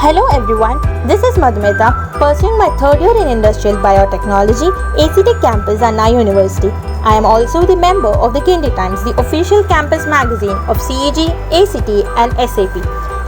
Hello everyone, this is Madhumita, pursuing my third year in Industrial Biotechnology, ACT campus, Anna University. I am also the member of the Gindi Times, the official campus magazine of CEG, ACT and SAP.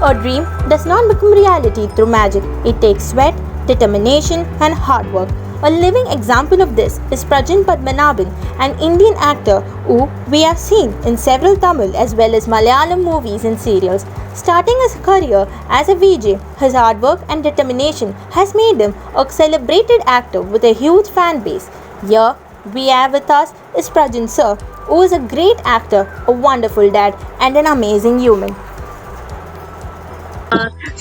A dream does not become reality through magic. It takes sweat, determination and hard work. A living example of this is Prajan Padmanabhan, an Indian actor who we have seen in several Tamil as well as Malayalam movies and serials. Starting his career as a VJ, his hard work and determination has made him a celebrated actor with a huge fan base. Here we have with us is Prajan sir, who is a great actor, a wonderful dad and an amazing human.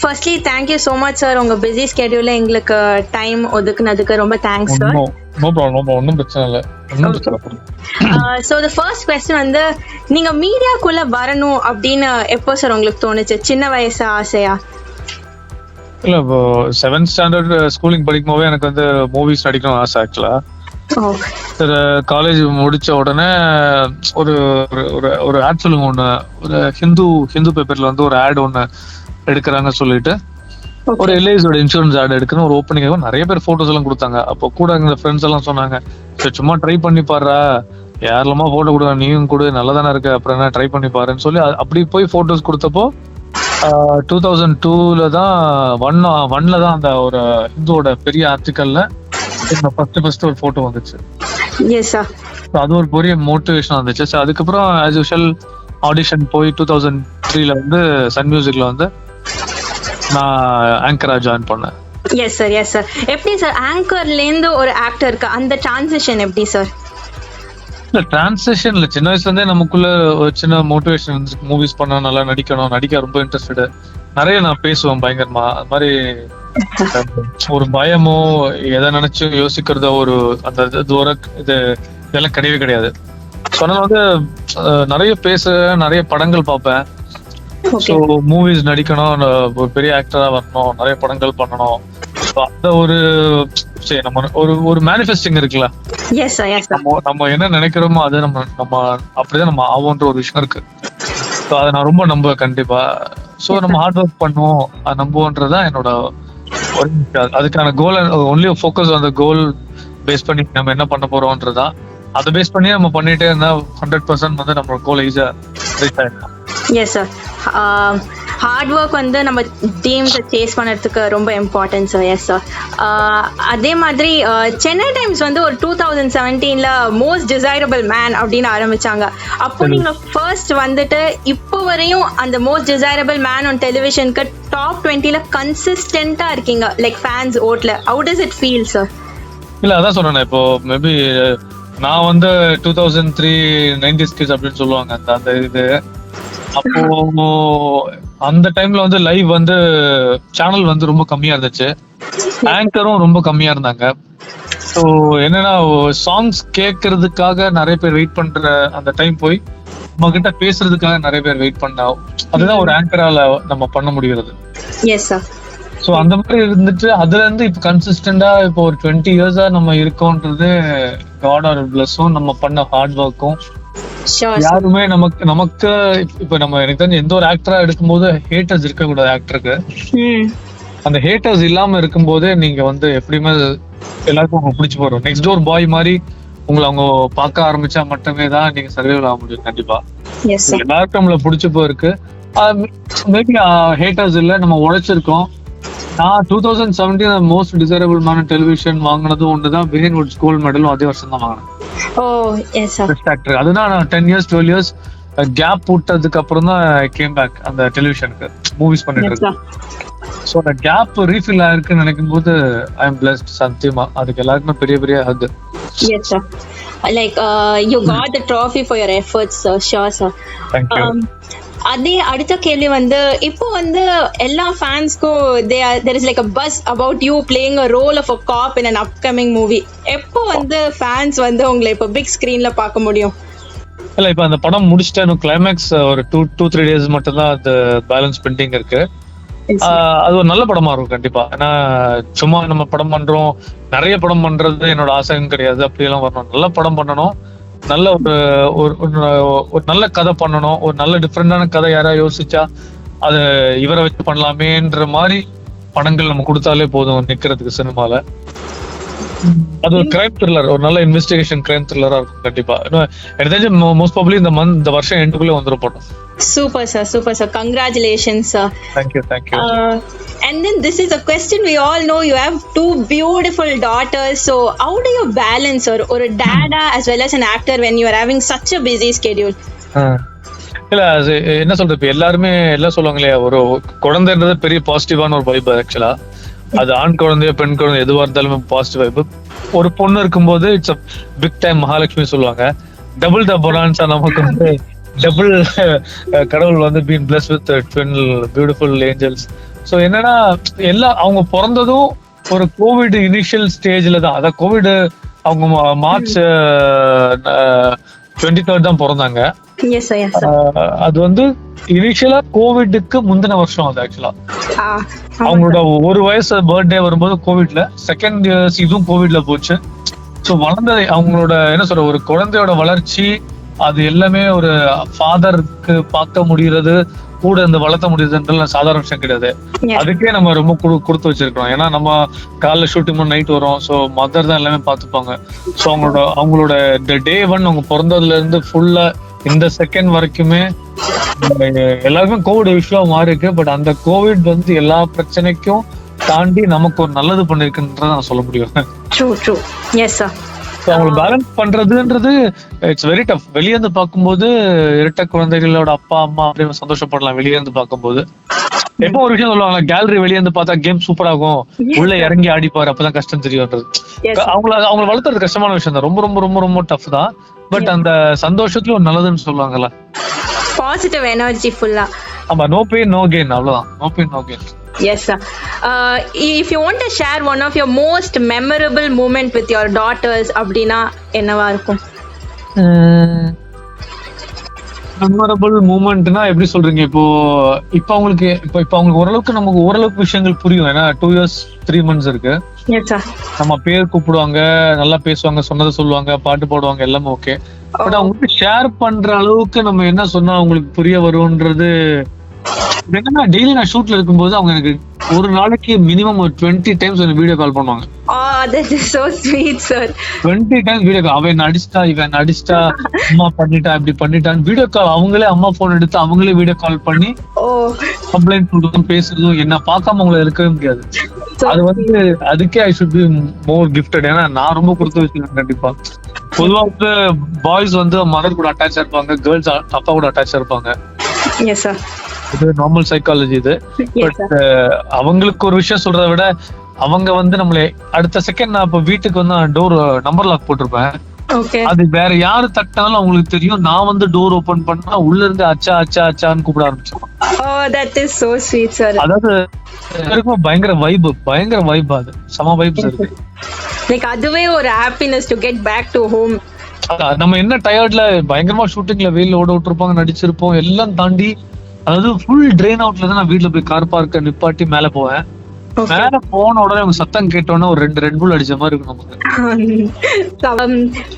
Firstly, thank you so much sir. உங்க busy schedule எங்களுக்கு time ஒதுக்குனதுக்கு ரொம்ப thanks sir. No problem, ஒன்றும் பிரச்சனை இல்லை. So the first question வந்து நீங்க மீடியாக்குள்ள வரணும் அப்படின்னு எப்போ சார் உங்களுக்கு தோணுச்சு? சின்ன வயசு ஆசையா? இல்லை, இப்போ 7th ஸ்டாண்டர்ட் ஸ்கூலிங் படிக்கும் போதே எனக்கு வந்து மூவிஸ் நடிக்கணும் ஆசை. ஆக்சுவலா சார் காலேஜ் முடிச்ச உடனே ஒரு ஒரு ஆட் சொல்லுங்க, ஒன்று ஒரு ஹிந்து பேப்பர்ல வந்து ஒரு ஆட் ஒன்று எடுக்கிறாங்க சொல்லிட்டு ஒரு எல்ஐசியோட இன்சூரன்ஸ் ஆட் எடுக்கணும் ஒரு ஓப்பனிங்காக நிறைய பேர் போட்டோஸ் எல்லாம் கொடுத்தாங்க. அப்போ கூட எங்க ஃப்ரெண்ட்ஸ் எல்லாம் சொன்னாங்க, சரி சும்மா ட்ரை பண்ணி பாடுறா, யாரெல்லாமா போட்டோ கொடுக்க நீயும் கொடு, நல்லா தானே இருக்கு, அப்புறம் என்ன ட்ரை பண்ணி பாருன்னு சொல்லி அப்படி போய் போட்டோஸ் கொடுத்தப்போ 2002 தான் ஒன்ல தான் அந்த ஒரு ஹிந்துவோட பெரிய ஆர்டிக்கல்ல ஃபர்ஸ்ட் ஒரு போட்டோ வந்துச்சு. அது ஒரு பெரிய மோட்டிவேஷன் வந்துச்சு. அதுக்கப்புறம் ஆஸ் யூஷுவல் ஆடிஷன் போய் 2003 வந்து சன் மியூசிக்ல வந்து நான் ஆங்கரா ஜாயின் பண்ணேன். Yes sir. எப்படி சார் ஆங்கர்ல இருந்து ஒரு ஆக்டருக்கு அந்த டிரான்சிஷன் எப்படி சார்? இல்ல டிரான்சிஷன் இல்ல, சின்ன வயசுல இருந்தே நமக்குள்ள ஒரு சின்ன மோட்டிவேஷன் இருந்துச்சு. மூவிஸ் பண்ணா நல்லா நடிக்கணும், நடிக்க ரொம்ப இன்ட்ரெஸ்டட். நிறைய நான் பேசுவேன் பயங்கரமா. அது மாதிரி ஒரு பயமோ எதை நினைச்சு யோசிக்கிறதோ ஒரு அந்த இதெல்லாம் கிடையவே கிடையாது. சொன்னது வந்து நிறைய நிறைய படங்கள் பார்ப்பேன். ஸோ மூவிஸ் நடிக்கணும், ஒரு பெரிய ஆக்டரா வரணும், நிறைய படங்கள் பண்ணணும். அந்த ஒரு ஒரு மேனிஃபெஸ்டிங் இருக்குல்ல, நம்ம என்ன நினைக்கிறோமோ அது நம்ம அப்படிதான் நம்ம ஆவோன்ற ஒரு விஷயம் இருக்கு. ஸோ அதை நான் ரொம்ப நம்புவேன் கண்டிப்பா. ஸோ நம்ம ஹார்ட் ஒர்க் பண்ணுவோம், அது நம்புவோன்றதுதான் என்னோட அதுக்கான கோல். ஒன்லி ஃபோக்கஸ் அந்த கோல் பேஸ் பண்ணி நம்ம என்ன பண்ண போறோம்ன்றதான். அதை பேஸ் பண்ணி நம்ம பண்ணிட்டே இருந்தா 100% வந்து நம்ம கோல் ஈஸியா ரீச் ஆயிடலாம். Yes sir. ஹார்ட் ஒர்க் வந்து நம்ம டீம்ஸை சேஸ் பண்ணுறதுக்கு ரொம்ப இம்பார்ட்டன்ட் சார். Yes sir. அதே மாதிரி சென்னை டைம்ஸ் வந்து ஒரு 2017 மோஸ்ட் டிசைரபிள் மேன் அப்படின்னு ஆரம்பிச்சாங்க. அப்போ நீங்க ஃபர்ஸ்ட் வந்துட்டு இப்போ வரையும் அந்த மோஸ்ட் டிசைரபிள் மேன் ஆன் டெலிவிஷனுக்கு டாப் 20 கன்சிஸ்டன்டா இருக்கீங்க, லைக் ஃபேன்ஸ் ஓட்ல. How does it feel sir? இல்ல அதான் சொன்னேன், இப்போ மேபி நான் வந்து 2003 90s கிட்ஸ் அப்படின்னு சொல்லுவாங்க அந்த இது. அப்போ அந்த டைம்ல வந்து லைவ் வந்து சேனல் வந்து ரொம்ப கம்மியா இருந்துச்சு, ஆங்கரும் ரொம்ப கம்மியா இருந்தாங்க. ஸோ என்னன்னா சாங்ஸ் கேட்கறதுக்காக நிறைய பேர் வெயிட் பண்ற அந்த டைம் போய் நம்ம கிட்ட பேசுறதுக்காக நிறைய பேர் வெயிட் பண்ணா, அதுதான் ஒரு ஆங்கரால நம்ம பண்ண முடிகிறது. ஸோ அந்த மாதிரி இருந்துட்டு அதுல இருந்து இப்போ கன்சிஸ்டண்டா இப்போ ஒரு 20 இயர்ஸா நம்ம இருக்கோன்றது காடோட பிளஸும் நம்ம பண்ண ஹார்ட் ஒர்க்கும். யாருமே நமக்கு இப்ப நம்ம எனக்கு தெரிஞ்ச எந்த ஒரு ஆக்டரா எடுக்கும்போது ஹேட்டர்ஸ் இருக்க கூடாது ஆக்டருக்கு. அந்த ஹேட்டர்ஸ் இல்லாம இருக்கும்போது நீங்க வந்து எப்படியுமே எல்லாருக்கும் அவங்க பிடிச்சு போறோம். நெக்ஸ்ட் டோர் பாய் மாதிரி உங்களை அவங்க பார்க்க ஆரம்பிச்சா மட்டுமே தான் நீங்க சர்வைவல் ஆக முடியும். கண்டிப்பா எல்லாருக்கும் நம்மள பிடிச்சு போயிருக்கு. மேபி ஹேட்டர்ஸ் இல்ல, நம்ம உழைச்சிருக்கோம். நான் 2017 மோஸ்ட் டிசைரபிள் மேன் டெலிவிஷன் வாங்கினதும் ஒண்ணுதான், பிஹைண்ட் வுட்ஸ் கோல்ட் மெடலும் அதே வருஷம் தான் வாங்கினேன். அதுதான் நான் 10 years 12 years கேப் போட்டதுக்கு அப்புறம் தான் கேம் பேக் அந்த டெலிவிஷனுக்கு மூவிஸ் பண்ணிட்டு இருக்கேன். ஸோ அந்த கேப் ரீஃபில் ஆயிருக்குன்னு நினைக்கும் போது ஐ எம் பிளஸ்ட். சத்தியமா அதுக்கு எல்லாருக்குமே பெரிய பெரிய Haq. Like you got the trophy for your efforts sir. Sure sir. Thank you. அதே அடுத்த கேள்வி வந்து இப்போ வந்து எல்லா ஃபேன்ஸ்க்கும் there is like a buzz about you playing a role of a cop in an upcoming movie. எப்போ வந்து ஃபேன்ஸ் வந்து உங்களை இப்போ பிக் ஸ்கிரீன்ல பார்க்க முடியும்? இல்ல இப்ப அந்த படம் முடிச்சிட்டேன், கிளைமேக்ஸ் ஒரு 2-3 days மட்டும் தான் அது பேலன்ஸ் பெண்டிங் இருக்கு. அது ஒரு நல்ல படமா இருக்கும் கண்டிப்பா. ஏன்னா சும்மா நம்ம படம் பண்றோம், நிறைய படம் பண்றது என்னோட ஆசையும் கிடையாது. அப்படியெல்லாம் வரணும், நல்ல படம் பண்ணணும், நல்ல ஒரு நல்ல கதை பண்ணணும், ஒரு நல்ல டிஃப்ரெண்டான கதை யாராவது யோசிச்சா அது இவரை வச்சு பண்ணலாமேன்ற மாதிரி படங்கள் நம்ம கொடுத்தாலே போதும் நிக்கிறதுக்கு சினிமால. அது ஒரு கிரைம் த்ரில்லர், ஒரு நல்ல இன்வெஸ்டிகேஷன் கிரைம் த்ரில்லரா இருக்கும் கண்டிப்பா. எனக்கு தெரிஞ்சு மோஸ்ட் ப்ராபப்லி இந்த வருஷம் எண்டுக்குள்ளே வந்துரும் படம். Super sir, congratulations sir. Thank you. And then this is a question we all know, you have two beautiful daughters, so how do you balance or a dad as well as an actor when you are having such a busy schedule? இல்ல அது என்ன சொல்றது, இப்ப எல்லாருமே எல்லாம் சொல்லுவாங்க இல்லையா, ஒரு குழந்தைன்றது பெரிய பாசிட்டிவான ஒரு வைப். ஆக்சுவலா அது ஆண் குழந்தையோ பெண் குழந்தை எதுவா இருந்தாலுமே பாசிட்டிவ் வைப். ஒரு பொண்ணு இருக்கும்போது இட்ஸ் பிக் டைம் மகாலட்சுமி சொல்லுவாங்க. டபுள் த பொனான்ஸா நமக்கு வந்து டபுள் கடவுள் வந்து been bless with twin beautiful angels. So என்னன்னா எல்லாம் அவங்க பிறந்ததும் ஒரு கோவிட் இனிஷியல் ஸ்டேஜ்ல தான். அதான் கோவிட் அவங்க மார்ச் 23rd தான் பிறந்தாங்க. அது வந்து இனிஷியலா கோவிடுக்கு முந்தின வருஷம். அது ஆக்சுவலா அவங்களோட ஒரு வயசு பர்த்டே வரும்போது கோவிட்ல, செகண்ட் இயர்ஸ் இதுவும் கோவிட்ல போச்சு. ஸோ வளர்ந்தது அவங்களோட என்ன சொல்ற ஒரு குழந்தையோட வளர்ச்சி அது எல்லாமே ஒரு ஃபாதருக்கு பார்க்க முடியறது, கூட இருந்து வளர்த்த முடியுதுன்றது சாதாரண விஷயம் கிடையாது. அதுக்கே நம்ம ரொம்ப கொடுத்து வச்சிருக்கோம். ஏன்னா நம்ம காலைல ஷூட்டிங் நைட் வரும். ஸோ மதர் தான் எல்லாமே பார்த்துப்பாங்க. ஸோ அவங்களோட இந்த டே 1 அவங்க பிறந்ததுல இருந்து ஃபுல்லா இந்த செகண்ட் வரைக்குமே எல்லாருமே கோவிட் இஷ்யூவா மாறி இருக்கு. பட் அந்த கோவிட் வந்து எல்லா பிரச்சனைக்கும் தாண்டி நமக்கு ஒரு நல்லது பண்ணிருக்குன்றத நான் சொல்ல முடியும். அவங்களை பேலன்ஸ் பண்றதுன்றது இட்ஸ் வெரி டஃப். வெளியே இருந்து பார்க்கும்போது இரட்டை குழந்தைகளோட அப்பா அம்மா அப்படின்னு சந்தோஷப்படலாம். வெளியே இருந்து பார்க்கும்போது எப்போ ஒரு விஷயம் சொல்லுவாங்க, கேலரி வெளியே இருந்து பார்த்தா கேம் சூப்பர் ஆகும், உள்ள இறங்கி ஆடிப்பாரு அப்பதான் கஷ்டம் தெரியும்ன்றது. அவங்க வளர்த்துறது கஷ்டமான விஷயம் தான். ரொம்ப ரொம்ப ரொம்ப ரொம்ப டஃப் தான். பட் அந்த சந்தோஷத்துல ஒரு நல்லதுன்னு சொல்லுவாங்கல்ல, பாசிட்டிவ் எனர்ஜி ஃபுல்லா. ஆமா, நோ பெயின் நோ கெயின், அவ்வளவுதான். நோ பெயின் நோ கெயின். Yes sir. If you want to share one of your most memorable moment with your daughters அப்படினா என்னவா இருக்கும்? மெமரபிள் மூமெண்ட்னா எப்படி சொல்றீங்க? இப்போ அவங்களுக்கு ஓரளவுக்கு நமக்கு ஓரளவுக்கு விஷயங்கள் புரியும். ஏன்னா 2 years 3 months இருக்கு. நம்ம பேர் கூப்பிடுவாங்க, நல்லா பேசுவாங்க, சொன்னதை சொல்லுவாங்க, பாட்டு பாடுவாங்க, எல்லாமே ஓகே. பட் அவங்களுக்கு ஷேர் பண்ற அளவுக்கு நம்ம என்ன சொன்னா அவங்களுக்கு புரிய வரும்ன்றது என்னன்னா, டெய்லி நான் ஷூட்ல இருக்கும்போது அவங்க எனக்கு ஒரு நாளைக்கு மினிமம் ஒரு 20 times வீடியோ கால் பண்ணுவாங்க. That is so sweet sir. 20 times video call. அவன் அடிச்சிட்டா, இவன் அடிச்சிட்டா, அம்மா பண்ணிட்டா, இப்படி பண்ணிட்டான் வீடியோ கால். அவங்களே அம்மா போன் எடுத்து அவங்களே வீடியோ கால் பண்ணி கம்ப்ளைண்ட் பண்றதும் பேசுறதும் என்ன பார்க்காம அவங்கள இருக்கவே முடியாது. அது வந்து அதுக்கே I should be more gifted. ஏன்னா நான் ரொம்ப கொடுத்து வச்சிருக்கேன் கண்டிப்பா. பொதுவா வந்து பாய்ஸ் வந்து மதர் கூட அட்டாச்சா இருப்பாங்க, கேர்ள்ஸ் அப்பா கூட அட்டாச்சா இருப்பாங்க. இது நார்மல் சைக்காலஜி இது. பட் அவங்களுக்கு ஒரு விஷயம் சொல்றதை விட அவங்க வந்து நம்மளே அடுத்த செகண்ட் நான் இப்ப வீட்டுக்கு வந்து டோர் நம்பர் லாக் போட்டிருப்பேன். அது வேற யாரு தட்டினாலும் அவங்களுக்கு தெரியும். நான் வந்து டோர் ஓபன் பண்ணா உள்ள இருந்து அச்சா அச்சா அச்சான்னு கூப்பிட ஆரம்பிச்சிருவாங்க. அதாவது பயங்கர வைப். அது சம வைப்ஸ் இருக்கு. அதுவே ஒரு happiness to get back to home. நம்ம என்ன டயர்ட்ல பயங்கரமா ஷூட்டிங்ல வெயில ஓட விட்டுருப்பாங்க, நடிச்சிருப்போம், எல்லாம் தாண்டி அதாவது ஃபுல் ட்ரெயின் அவுட்ல தான் நான் வீட்டுல போய் கார் பார்க்க நிப்பாட்டி மேல போவேன். மேல போன உடனே அவங்க சத்தம் கேட்டோன்னா ஒரு 2 Red Bull அடிச்ச மாதிரி இருக்கும் நமக்கு.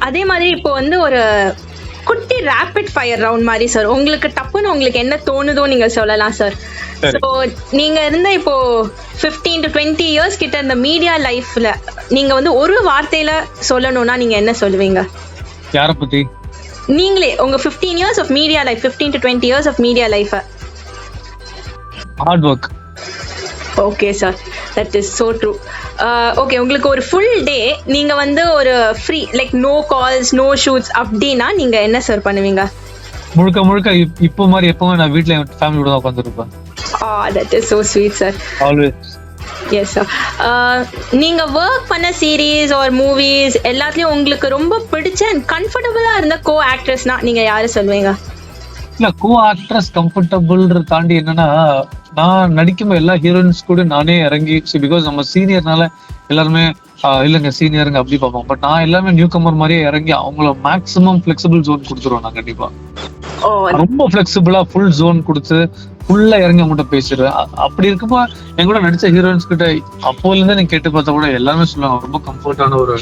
அதே மாதிரி இப்போ வந்து ஒரு குட்டி ரேபிட் ஃபயர் ரவுண்ட் மாதிரி சார், உங்களுக்கு டப்புன்னு உங்களுக்கு என்ன தோணுதோ நீங்க சொல்லலாம் சார். ஸோ நீங்க இருந்த இப்போ 15 to 20 years கிட்ட இந்த மீடியா லைஃப்ல நீங்க வந்து ஒரு வார்த்தையில சொல்லணும்னா நீங்க என்ன சொல்லுவீங்க? யார பத்தி? நீங்களே உங்க 15 years of media life, 15 to 20 years of media life. Hard work. Okay sir, that is so true. Okay, உங்களுக்கு ஒரு full day நீங்க வந்து ஒரு free like no calls no shoots அப்படினா நீங்க என்ன சார் பண்ணுவீங்க? முழுக்க இப்போ மாதிரி எப்பவும் நான் வீட்ல ஃபேமிலியோட தான் உட்கார்ந்திருப்பேன். That is so sweet sir. Always. Yes sir. நீங்க ஒர்க் பண்ண சீரீஸ் ஆர் மூவிஸ் எல்லாத்துலயும் உங்களுக்கு ரொம்ப பிடிச்ச அண்ட் கம்ஃபர்டபுளா இருந்த கோ ஆக்ட்ரஸ்னா நீங்க யாரை சொல்லுவீங்க? இல்ல, கோ ஆக்ட்ரஸ் கம்ஃபர்டபுள் தாண்டி என்னன்னா, நான் நடிக்கும் எல்லா ஹீரோயின்ஸ் கூட நானே இறங்கி, பிகாஸ் நம்ம சீனியர்னால எல்லாருமே இல்லைங்க சீனியருங்க அப்படி பார்ப்போம். பட் நான் எல்லாமே நியூ கமர் மாதிரியே இறங்கி அவங்கள மேக்ஸிமம் ஃபிளெக்சிபிள் ஜோன் கொடுத்துருவேன். நான் கண்டிப்பா ரொம்ப ஃபிளெக்சிபிளா ஃபுல் ஜோன் கொடுத்து ஃபுல்லா இறங்கி அவங்ககிட்ட பேசிடுவேன். அப்படி இருக்கப்போ என் கூட நடிச்ச ஹீரோயின்ஸ் கிட்ட அப்போல இருந்தே நீங்க கேட்டு பார்த்தா கூட எல்லாமே சொல்லுவாங்க ரொம்ப கம்ஃபர்டான ஒரு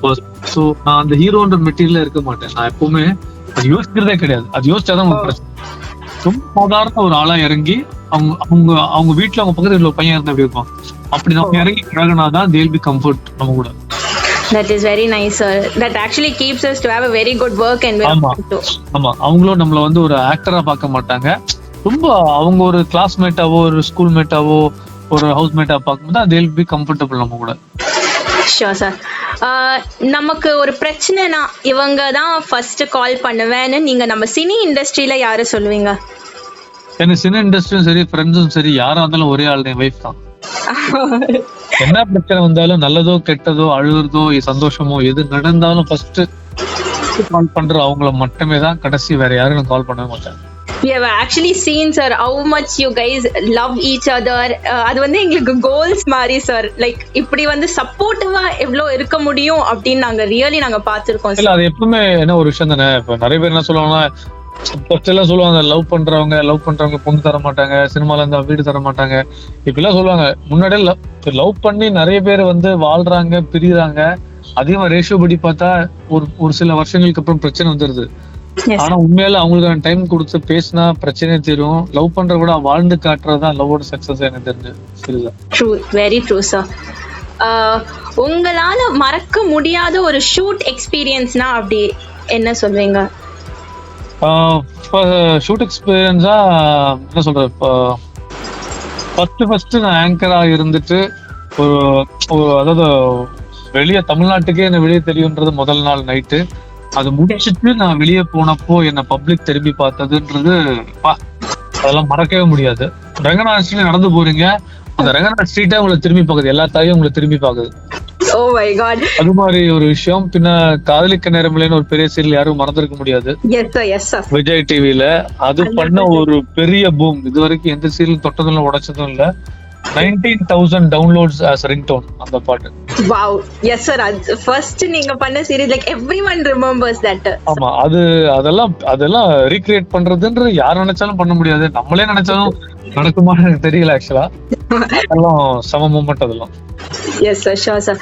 பர்சன். ஸோ நான் அந்த ஹீரோன்ற மெட்டீரியல் இருக்க மாட்டேன். நான் எப்பவுமே அது யோசிக்கிறதே கிடையாது. அது யோசிச்சாதான் உங்களுக்கு பிரச்சனை. ரொம்ப சாதாரண ஒரு ஆளா இறங்கி அவங்க அவங்க அவங்க வீட்டுல அவங்க பக்கத்துல உள்ள பையன் இருந்தா எப்படி இருப்பான், அப்படி நம்ம இறங்கி பழகினாதான் they'll be comfort நம்ம கூட. That is very nice, sir. That actually keeps us to have a very good work environment too. ஆமா, அவங்களும் நம்மள வந்து ஒரு ஆக்டரா பார்க்க மாட்டாங்க, ரொம்ப அவங்க ஒரு கிளாஸ்மேட்டாவோ ஒரு ஸ்கூல் மேட்டாவோ ஒரு ஹவுஸ் மேட்டா பார்க்கும்போது they'll be comfortable நம்ம கூட. Sure, sir. நமக்கு ஒரு பிரச்சனைனா இவங்க தான் ஃபர்ஸ்ட் கால் பண்ணுவேன்னு நீங்க நம்ம சினி இண்டஸ்ட்ரியில யாரை சொல்லுவீங்க? எனக்கு சின்ன இண்டஸ்ட்ரியும் சரி ஃப்ரெண்ட்ஸும் சரி யாரா இருந்தாலும் ஒரே ஆள் என் வைஃப் தான். என்ன பிரச்சனை வந்தாலும் நல்லதோ கெட்டதோ அழுகுறதோ சந்தோஷமோ எது நடந்தாலும் ஃபர்ஸ்ட் கால் பண்ற அவங்கள மட்டுமே தான், கடைசி வேற யாரும் நான் கால் பண்ணவே மாட்டேன். We have actually seen, sir, how much you guys love each other. அது வந்து எங்களுக்கு கோல்ஸ் மாதிரி சார், லைக் இப்படி வந்து சப்போர்ட்டிவா எவ்வளவு இருக்க முடியும் அப்படின்னு நாங்க ரியலி நாங்க பாத்துருக்கோம். இல்ல அது எப்பவுமே என்ன ஒரு விஷயம் தானே. இப்ப நிறைய பேர் என்ன சொல்லுவாங்கன்னா, ஃபர்ஸ்ட் எல்லாம் சொல்லுவாங்க லவ் பண்றவங்க பொண்ணு தர மாட்டாங்க, சினிமால இருந்தா வீடு தர மாட்டாங்க, இப்பெல்லாம் சொல்லுவாங்க. முன்னாடியே லவ் பண்ணி நிறைய பேர் வந்து வாழ்றாங்க, பிரியுறாங்க. அதிகமா ரேஷியோ படி பார்த்தா ஒரு சில வருஷங்களுக்கு அப்புறம் பிரச்சனை வந்துருது. ஆனா உண்மையில அவங்களுக்கான டைம் கொடுத்து பேசினா பிரச்சனையே தீரும். லவ் பண்ற கூட வாழ்ந்து காட்டுறதுதான் லவ்வோட சக்சஸ் எனக்கு தெரிஞ்சு. சரிதா? True, very true sir. உங்களால மறக்க முடியாத ஒரு ஷூட் எக்ஸ்பீரியன்ஸ்னா அப்படி என்ன சொல்வீங்க? ஷூட் எக்ஸ்பீரியன்ஸா என்ன சொல்றது, ஃபர்ஸ்ட் நான் ஆங்கரா இருந்துட்டு அதாவது வெளியே தமிழ்நாட்டுக்கே என்ன வெளியே தெரியுன்றது முதல் நாள் நைட்டு. அது முடிச்சிட்டு நான் வெளியே போனப்போ என்ன பப்ளிக் திரும்பி பார்த்ததுன்றது அதெல்லாம் மறக்கவே முடியாது. ரங்கநாத் ஸ்ட்ரீட் நடந்து போறீங்க, அந்த ரங்கநாத் ஸ்ட்ரீட்டே உங்களை திரும்பி பாக்குது, எல்லா தாயும் உங்களை திரும்பி பாக்குது. Oh my god, அது மாதிரி ஒரு விஷயம். பின்ன காதலிக்க நேரமில்லைன்னு ஒரு பெரிய சீரியல் யாரும் மறந்துருக்க முடியாது. yes sir, yes sir, Vijay டிவில அது பண்ண ஒரு பெரிய பூம். இது வரைக்கும் எந்த சீரியல் தொட்டதும் இல்லை, உடைச்சதும் இல்லை. 19,000 downloads as ringtone அந்த பாட்டு. wow, yes sir, first நீங்க பண்ண series like everyone remembers that. ஆமா, அதெல்லாம் ரீக்ரியேட் பண்றதுன்ற யார் நினைச்சாலும் பண்ண முடியாது, நம்மளே நினைச்சாலும் நடக்குமான்னு எனக்கு தெரியல ஆக்சுவலா. அதெல்லாம் சம மூமெண்ட் அதெல்லாம். Yes sir, sure sir.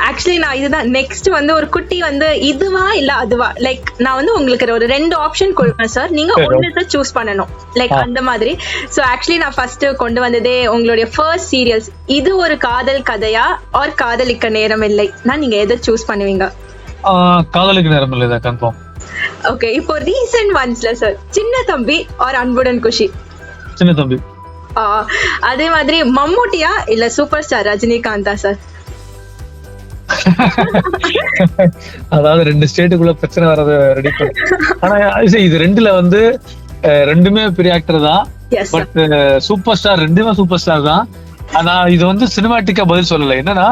Actually நான் இதுதான் நெக்ஸ்ட் வந்து ஒரு குட்டி வந்து இதுவா இல்ல அதுவா, லைக் நான் வந்து உங்களுக்கு ஒரு 2 ஆப்ஷன் கொடுப்பேன் சார், நீங்க ஒன்னு சூஸ் பண்ணணும், லைக் அந்த மாதிரி. ஸோ ஆக்சுவலி நான் ஃபர்ஸ்ட் கொண்டு வந்ததே உங்களுடைய ஃபர்ஸ்ட் சீரியல்ஸ், இது ஒரு காதல் கதையா ஆர் காதலிக்க நேரம் இல்லை, நான் நீங்க எதை சூஸ் பண்ணுவீங்க? காதலிக்க நேரம் இல்லை தான் கன்ஃபார்ம். ஓகே, இப்போ ரீசன்ட் ஒன்ஸ்ல சார் சின்ன தம்பி ஆர் அன்புடன் குஷி? சின்ன தம்பி. அதே மாதிரி மம்மூட்டியா இல்ல சூப்பர் ஸ்டார் ரஜினிகாந்தா சார்? அதாவது 2 ஸ்டேட்டுக்குள்ள பிரச்சனை வர்றத ரெடி பண்ணி, ஆனா இது 2ல வந்து ரெண்டுமே பெரிய ஆக்டர் தான், பட் சூப்பர் ஸ்டார் ரெண்டுமே சூப்பர் ஸ்டார் தான். ஆனா இது வந்து சினிமாட்டிக்கா பதில் சொல்லல. என்னன்னா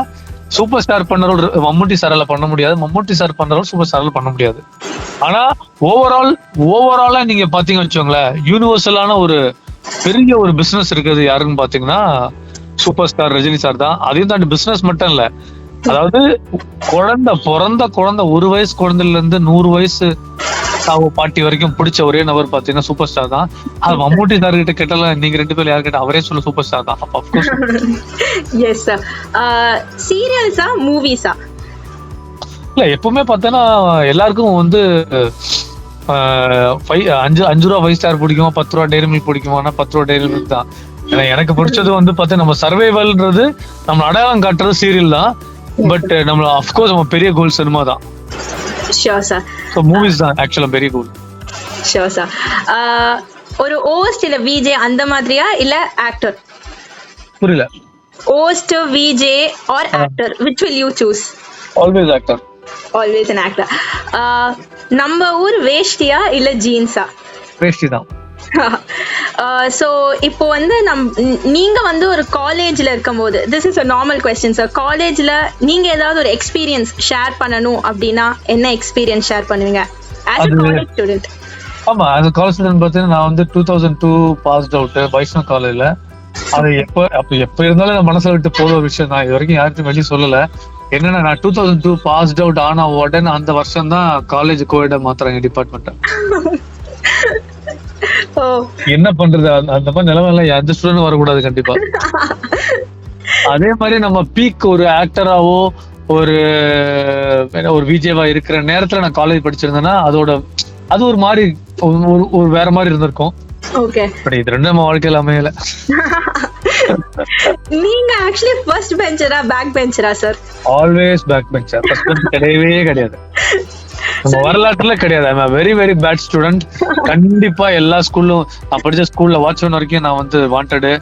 சூப்பர் ஸ்டார் பண்ண ரோல் மம்முட்டி சாரால பண்ண முடியாது, மம்முட்டி சார் பண்ண ரோல் சூப்பர் ஸ்டாரால பண்ண முடியாது. ஆனா ஓவராலா நீங்க பாத்தீங்கன்னு வச்சுக்கோங்களேன், யூனிவர்சலான ஒரு பெரிய ஒரு பிசினஸ் இருக்குது யாருன்னு பாத்தீங்கன்னா சூப்பர் ஸ்டார் ரஜினி சார் தான். அதையும் தாண்டி பிசினஸ் மட்டும் இல்ல, அதாவது பிறந்த குழந்தை 1 வயசு குழந்தைல இருந்து 100 வயசு பாட்டி வரைக்கும் பிடிச்ச ஒரே நபர் பாத்தீங்கன்னா சூப்பர் ஸ்டார் தான். அது மம்மூட்டி சார் கிட்ட கேட்டாலும் நீங்க 2 பேரும் யாரு கேட்டா அவரே சொல்ல சூப்பர் ஸ்டார் தான். அப்ப அப்கோர்ஸ் எஸ் சார். சீரியல்ஸா மூவிஸா? இல்ல எப்பவுமே பார்த்தேன்னா எல்லாருக்கும் வந்து 5 ரூபா 5 ஸ்டார் பிடிக்குமா, 10 ரூபா டெய்ரி மில்க் பிடிக்குமானா 10 ரூபா டெய்ரி மில்க் தான். ஏன்னா எனக்கு பிடிச்சது வந்து பார்த்தா நம்ம சர்வைவல்ன்றது நம்ம அடையாளம் காட்டுறது சீரியல் தான், பட் நம்ம அஃப்கோர்ஸ் நம்ம பெரிய கோல் சினிமா தான். Sure sir. ஸோ மூவிஸ் தான் ஆக்சுவலா பெரிய கோல். Sure sir. ஒரு ஹோஸ்ட் இல்ல விஜே அந்த மாதிரியா இல்ல ஆக்டர்? புரியல. Host, VJ or actor, which will you choose? Always actor. Always an actor. நம்ம ஊர் வேஷ்டியா இல்ல ஜீன்ஸா? வேஷ்டி தான். ஸோ இப்போ வந்து நீங்க வந்து ஒரு காலேஜ்ல இருக்கும்போது, this is a normal question sir, காலேஜ்ல நீங்க ஏதாவது ஒரு எக்ஸ்பீரியன்ஸ் ஷேர் பண்ணணும் அப்படின்னா என்ன எக்ஸ்பீரியன்ஸ் ஷேர் பண்ணுவீங்க as a college student? ஆமா, as a college student பார்த்தீங்கன்னா நான் வந்து 2002 பாஸ்ட் அவுட் வைஷ்ணவ் காலேஜ்ல. அது எப்ப இருந்தாலும் நான் மனசுல விட்டு போற ஒரு விஷயம் தான், இது வரைக்கும் யாருக்கும் வெளியே சொல்லல. என்னன்னா நான் 2002 பாஸ்ட் அவுட் ஆனா உடனே அந்த வருஷம் தான் காலேஜ் கோவிட மாத்துறாங்க டிபார்ட்மெண்ட். என்ன பண்றது, அந்த மாதிரி நிலைமை எல்லாம் எந்த ஸ்டூடெண்ட் வரக்கூடாது கண்டிப்பா. அதே மாதிரி நம்ம பீக் ஒரு ஆக்டராவோ ஒரு விஜேவா இருக்கிற நேரத்துல நான் காலேஜ் படிச்சிருந்தேன்னா அது ஒரு மாதிரி ஒரு வேற மாதிரி இருந்திருக்கும். ஓகே. பட் இது ரெண்டும் நம்ம வாழ்க்கையில அமையல. நீங்க ஆக்சுவலி ஃபர்ஸ்ட் பெஞ்சரா பேக் பெஞ்சரா sir? Always back bencher. First bench கிடையவே கிடையாது. நம்ம வரலாற்றுல கிடையாது. I very very bad student. கண்டிப்பா எல்லா ஸ்கூல்லும் நான் படிச்ச ஸ்கூல்ல வாட்ச்மேன் வரைக்கும் நான் வந்து வாண்டடு,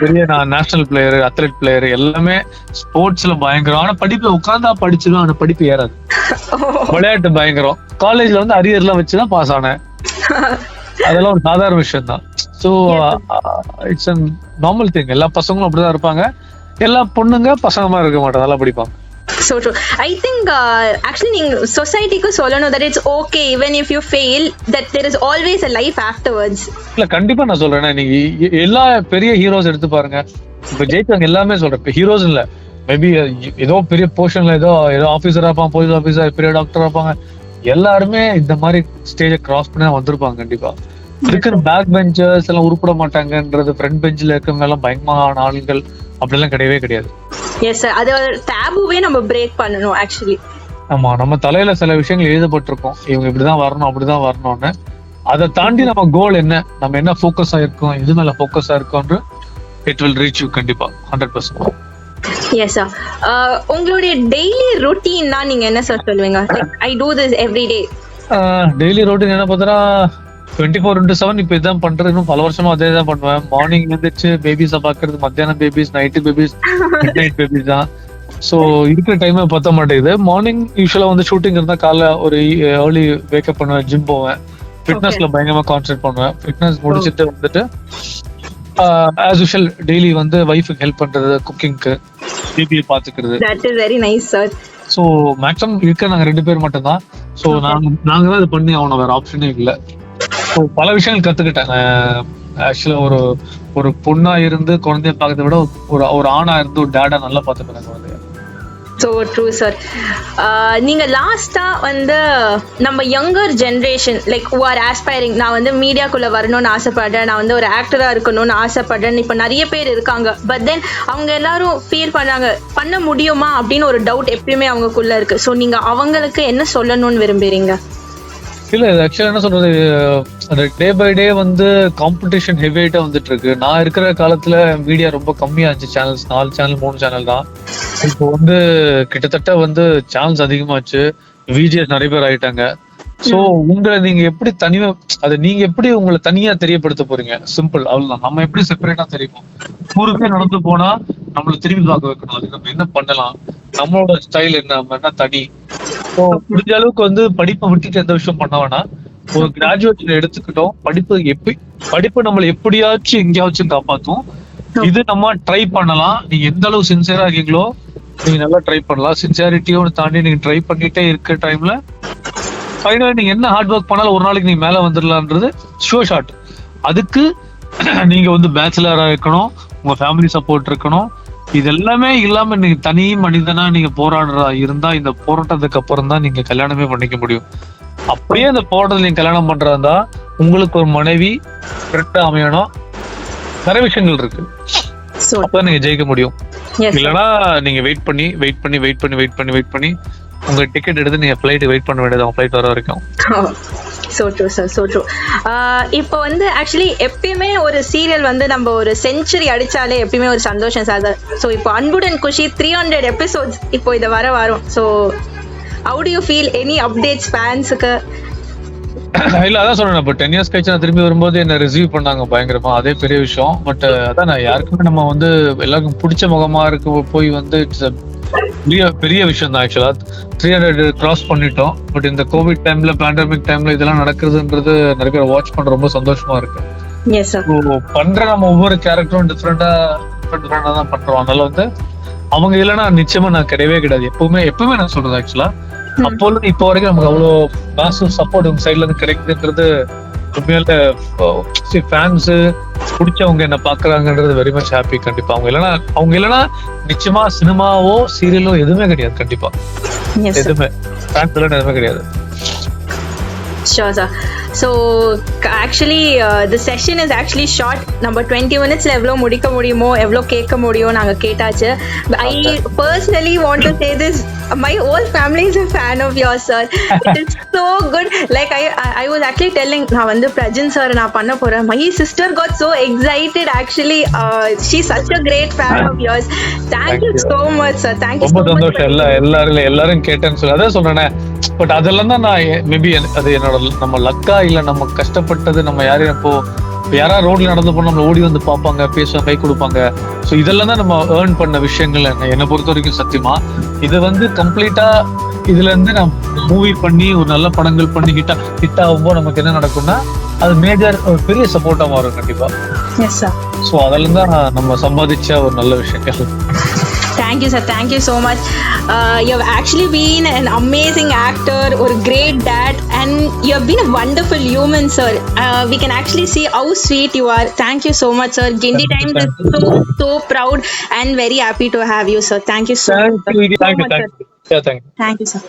பெரிய நான் நேஷனல் பிளேயர், அத்லெட் பிளேயர், எல்லாமே ஸ்போர்ட்ஸ்ல பயங்கரம். ஆனா படிப்புல உட்கார்ந்தா படிச்சிடும், ஆனா படிப்பு ஏறாது. விளையாட்டு பயங்கரம். காலேஜ்ல வந்து அரியர்லாம் வச்சுதான் பாஸ் ஆனேன். அதெல்லாம் ஒரு சாதாரண விஷயம் தான். So it's a normal thing. எல்லா பசங்களும் அப்படிதான் இருப்பாங்க. எல்லா பொண்ணுங்க பசங்கமா இருக்க மாட்டாங்க, நல்லா படிப்பாங்க. So true. I think actually நீங்க சொசைட்டிக்கு சொல்லணும் that it's okay even if you fail, that there is always a life afterwards. இல்ல கண்டிப்பா நான் சொல்றேன். நீங்க எல்லா பெரிய ஹீரோஸ் எடுத்து பாருங்க. இப்ப ஜெயிச்சவங்க எல்லாமே சொல்றேன், இப்ப ஹீரோஸ் இல்ல, மேபி ஏதோ பெரிய போர்ஷன்ல ஏதோ ஆபீசரா இருப்பாங்க, போலீஸ் ஆபீசர், பெரிய டாக்டரா இருப்பாங்க. எல்லாருமே இந்த மாதிரி ஸ்டேஜ கிராஸ் பண்ணி வந்திருப்பாங்க. கண்டிப்பா இருக்கிற பேக் பெஞ்சர்ஸ் எல்லாம் உருப்பட மாட்டாங்கன்றது, ஃப்ரண்ட் பெஞ்சில் இருக்கவங்க எல்லாம் பயங்கரமான ஆளுங்கள் அப்படிலாம் கிடையவே கிடையாது. எஸ் சார், அது டேபுவே நம்ம பிரேக் பண்ணணும் ஆக்சுவலி. ஆமா, நம்ம தலையில சில விஷயங்கள் எழுதப்பட்டிருக்கோம், இவங்க இப்படிதான் வரணும் அப்படிதான் வரணும்னு. அதை தாண்டி நம்ம கோல் என்ன, நம்ம என்ன ஃபோக்கஸ் ஆயிருக்கோம், எது மேல ஃபோக்கஸ் ஆயிருக்கோம், இட் வில் ரீச் யூ கண்டிப்பா 100%. Yes sir. உங்களுடைய டெய்லி ரொட்டீன் தான் நீங்க என்ன சார் சொல்லுவீங்க? I do this every day. Daily routine என்ன பார்த்தா 24/7 இப்ப இதான் பண்றது. இன்னும் பல வருஷமா அதே தான் பண்ணுவேன். மார்னிங் எழுந்திரிச்சு பேபிஸை பாக்குறது, மத்தியானம் babies, night babies, mid night babies தான். ஸோ இருக்கிற டைமே பத்த மாட்டேங்குது. மார்னிங் யூஸ்வலா வந்து ஷூட்டிங் இருந்தா காலைல ஒரு ஏர்லி வேக்கப் பண்ணுவேன், ஜிம் போவேன், ஃபிட்னஸ்ல பயங்கரமா கான்சென்ட்ரேட் பண்ணுவேன். ஃபிட்னஸ் முடிச்சுட்டு வந்துட்டு ஆஸ் யூஷுவல் டெய்லி வந்து வைஃபுக்கு ஹெல்ப் பண்றது, குக்கிங்க்கு, பேபியை பாத்துக்கிறது. That is very nice sir. So maximum இருக்க நாங்க 2 பேர் மட்டும் தான். ஸோ நாங்க தான் இது பண்ணி ஆகணும், வேற ஆப்ஷனே இல்லை. ஸோ பல விஷயங்கள் கத்துக்கிட்டேன். ஆக்சுவலா ஒரு பொண்ணா இருந்து குழந்தைய பார்க்கறத விட ஒரு ஆணா இருந்து ஒரு டேடா நல்லா பார்த்துப்பேன் குழந்தைய. So true sir. நீங்க லாஸ்டா வந்து நம்ம younger generation like who are aspiring, நான் வந்து மீடியாக்குள்ள வரணும்னு ஆசைப்படுறேன், நான் வந்து ஒரு ஆக்டரா இருக்கணும்னு ஆசைப்படுறேன், இப்போ நிறைய பேர் இருக்காங்க. பட் தென் அவங்க எல்லாரும் ஃபீல் பண்ணாங்க, பண்ண முடியுமா அப்படின்னு ஒரு டவுட் எப்பயுமே அவங்களுக்குள்ள இருக்கு. ஸோ நீங்க அவங்களுக்கு என்ன சொல்லணும்னு விரும்புறீங்க? இல்ல ஆக்சுவலா என்ன சொல்றது, டே பை டே வந்து காம்படிஷன் ஹெவியா வந்துட்டு இருக்கு. நான் இருக்கிற காலத்துல மீடியா ரொம்ப கம்மியா இருந்துச்சு. சேனல்ஸ் 4 சேனல் 3 சேனல் தான். இப்போ வந்து கிட்டத்தட்ட வந்து சேனல்ஸ் அதிகமாச்சு, விஜிஎஸ் நிறைய பேர் ஆயிட்டாங்க. சோ உங்களை நீங்க எப்படி தனியா, அதை நீங்க எப்படி உங்களை தனியா தெரியப்படுத்த போறீங்க? சிம்பிள், அவ்வளவுதான். நம்ம எப்படி செப்பரேட்டா தெரியும், ஊருக்கே நடந்து போனா நம்மள திரும்பி பார்க்க வைக்கணும். அதுக்கு நம்ம என்ன பண்ணலாம், நம்மளோட ஸ்டைல் என்ன, நம்ம என்ன தனி. ஸோ முடிஞ்ச அளவுக்கு வந்து படிப்பை விட்டுட்டு எந்த விஷயம் பண்ண வேணாம். ஒரு கிராஜுவேஷன் எடுத்துக்கிட்டோம், படிப்பு நம்மளை எப்படியாச்சும் எங்கேயாச்சும் காப்பாத்தும். இது நம்ம ட்ரை பண்ணலாம். நீங்க எந்த அளவு சின்சியரா இருக்கீங்களோ நீங்க நல்லா ட்ரை பண்ணலாம். சின்சியாரிட்டியோட தாண்டி நீங்க ட்ரை பண்ணிட்டே இருக்க டைம்ல ஃபைனலா நீங்க என்ன ஹார்ட் ஒர்க் பண்ணாலும் ஒரு நாளைக்கு நீங்க மேல வந்துடலான்றது ஷோர் ஷாட். அதுக்கு நீங்க வந்து பேச்சுலரா இருக்கணும், உங்க ஃபேமிலி சப்போர்ட் இருக்கணும். இது எல்லாமே இல்லாம நீங்க தனி மனிதனா நீங்க போராடுறா இருந்தா, இந்த போராட்டத்துக்கு அப்புறம் தான் நீங்க கல்யாணமே பண்ணிக்க முடியும். அப்படியே அந்த போராட்டத்தை நீங்க கல்யாணம் பண்றதா உங்களுக்கு ஒரு மனைவி கரெக்டா அமையணும். நிறைய விஷயங்கள் இருக்கு, அப்பதான் நீங்க ஜெயிக்க முடியும். இல்லைன்னா நீங்க வெயிட் பண்ணி உங்க டிக்கெட் எடுத்து நீங்க ஃபிளைட் வெயிட் பண்ண வேண்டியது, அவங்க ஃபிளைட் வர வரைக்கும். So true sir, so true. இப்போ வந்து ஆக்சுவலி எப்பயுமே ஒரு சீரியல் வந்து நம்ம ஒரு செஞ்சுரி அடிச்சாலே எப்பயுமே ஒரு சந்தோஷம் சார். ஸோ இப்போ அன்புடன் குஷி 300 எபிசோட்ஸ் இப்போ இதை வரும். So how do you feel? Any updates ஃபேன்ஸுக்கு? இல்ல அதான் சொல்றேன், இப்போ 10 years கழிச்சு நான் திரும்பி வரும்போது என்ன ரிசீவ் பண்ணாங்க பயங்கரமா, அதே பெரிய விஷயம். பட் அதான் நான் யாருக்குமே நம்ம வந்து எல்லாருக்கும் பிடிச்ச முகமா இருக்கு போய் வந்து இட்ஸ் பெரிய விஷயம் தான். ஆக்சுவலா 300 கிராஸ் பண்ணிட்டோம். பட் இந்த கோவிட் டைம்ல, பேண்டமிக் டைம்ல இதெல்லாம் நடக்குதுன்றது நிறைய பேர் வாட்ச் பண்ற ரொம்ப சந்தோஷமா இருக்கு. பண்ற நம்ம ஒவ்வொரு கேரக்டரும் டிஃப்ரெண்டா தான் பண்றோம். அதனால வந்து அவங்க இல்லைன்னா நிச்சயமா நான் கிடையவே கிடையாது. எப்பவுமே நான் சொல்றது ஆக்சுவலா அப்போல இப்போ வரைக்கும் நமக்கு அவ்வளோ மேசிவ் சப்போர்ட் உங்க சைட்ல இருந்து கிடைக்குதுன்றது உண்மையில ஃபேன்ஸ் பிடிச்சவங்க என்ன பாக்குறாங்கன்றது வெரி மச் ஹாப்பி. கண்டிப்பா அவங்க இல்லைன்னா நிச்சயமா சினிமாவோ சீரியலோ எதுவுமே கிடையாது. கண்டிப்பா எதுவுமே ஃபேன்ஸ் எதுவுமே கிடையாது. Sure sir. So actually the session is actually short. நம்ம 20 minutesல எவ்வளோ முடிக்க முடியுமோ, எவ்வளோ கேட்க முடியும் நாங்க கேட்டாச்சு. I personally want to say this, my whole family is a fan of yours, sir. It is so good. Like I was actually telling நான் வந்து பிரஜன் சார் நான் பண்ண போறேன். My sister got so excited actually. She's such a great fan of yours. Thank you so much, sir. Thank you so ரொம்ப much. சந்தோஷம். எல்லாரும் கேட்டேன்னு சொல்லி அதான் சொல்றேனே. பட் அதெல்லாம் தான் நான் மேபி அது என்னோட நம்ம லக்கா இல்ல நம்ம கஷ்டப்பட்டது நம்ம யாரையும் இப்போ யாரா ரோட்ல நடந்து போனா நம்மள ஓடி வந்து பாப்பாங்க, பேசுவாங்க, கை கொடுப்பாங்க. சோ இதெல்லாம் தான் நம்ம ஏர்ன் பண்ண விஷயங்கள். என்னை பொறுத்த வரைக்கும் சத்தியமா இது வந்து கம்ப்ளீட்டா இதுல இருந்து நான் மூவி பண்ணி ஒரு நல்ல படங்கள் பண்ணி ஹிட் ஆகும்போது நமக்கு என்ன நடக்கும்னா அது மேஜர் ஒரு பெரிய சப்போர்ட்டா மாறும் கண்டிப்பா. Yes, sir. சோ அதெல்லாம் தான் நம்ம சம்பாதிச்ச ஒரு நல்ல விஷயங்கள். Thank you, sir. Thank you so much. You have actually been an amazing actor, or great dad, and you have been a wonderful human, sir. We can actually see how sweet you are. Thank you so much, sir. Gindi Times is so proud and very happy to have you, sir. Thank you so much. Thank you. Thank you, sir.